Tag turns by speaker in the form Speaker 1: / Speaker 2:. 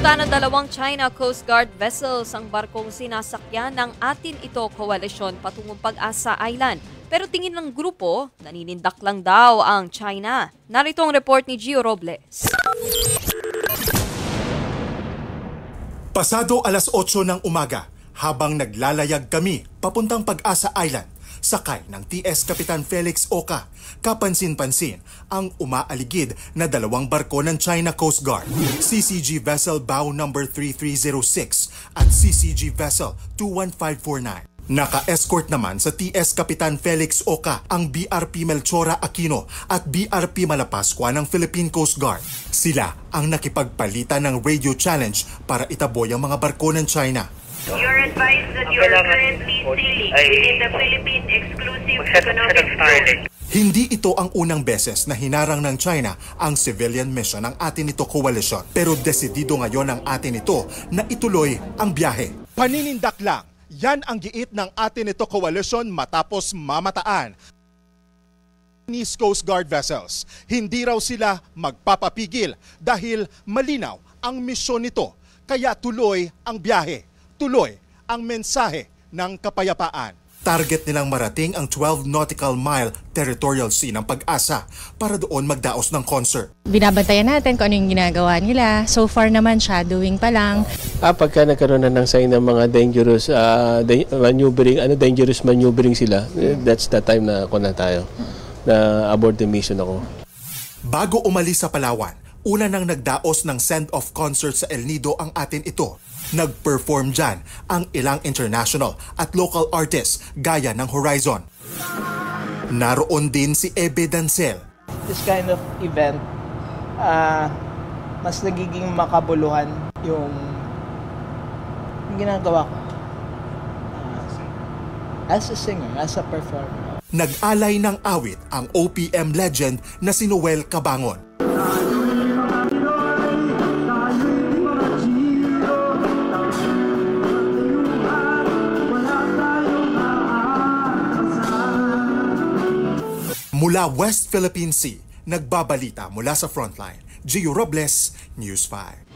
Speaker 1: Napunta ng dalawang China Coast Guard vessels ang barkong sinasakyan ng Atin Ito Koalisyon patungong Pag-asa Island. Pero tingin ng grupo, naninindak lang daw ang China. Narito ang report ni Gio Robles.
Speaker 2: Pasado alas 8 ng umaga, habang naglalayag kami papuntang Pag-asa Island, sakay ng TS Kapitan Felix Oka, kapansin-pansin ang umaaligid na dalawang barko ng China Coast Guard, CCG Vessel Bao No. 3306 at CCG Vessel 21549. Naka-escort naman sa TS Kapitan Felix Oka ang BRP Melchora Aquino at BRP Malapascua ng Philippine Coast Guard. Sila ang nakipagpalitan ng radio challenge para itaboy ang mga barko ng China.
Speaker 3: You're advised that you are currently sailing within the Philippine Exclusive Economic Zone.
Speaker 2: Hindi ito ang unang beses na hinarang ng China ang civilian mission ng Atin Ito Coalition. Pero desidido ngayon ng Atin Ito na ituloy ang biyahe. Paninindak lang, yan ang giit ng Atin Ito Coalition matapos mamataan Chinese Coast Guard vessels. Hindi raw sila magpapapigil dahil malinaw ang misyon nito. Kaya tuloy ang biyahe. Tuloy ang mensahe ng kapayapaan. Target nilang marating ang 12 nautical mile territorial sea ng Pag-asa para doon magdaos ng concert.
Speaker 4: Binabantayan natin kung ano yung ginagawa nila. So far naman, shadowing pa lang.
Speaker 5: Pagka nagkaroon na ng sign ng mga dangerous maneuvering sila, that's the time na tayo, na abort the mission ako.
Speaker 2: Bago umalis sa Palawan, una nang nagdaos ng send-off concert sa El Nido ang Atin Ito. Nag-perform dyan ang ilang international at local artists gaya ng Horizon. Naroon din si Ebe Dancel.
Speaker 6: This kind of event, mas nagiging makabuluhan yung ginagawa ko. As a singer, as a performer.
Speaker 2: Nag-alay ng awit ang OPM legend na si Noel Cabangon. Mula West Philippine Sea, nagbabalita mula sa frontline. Gio Robles, News 5.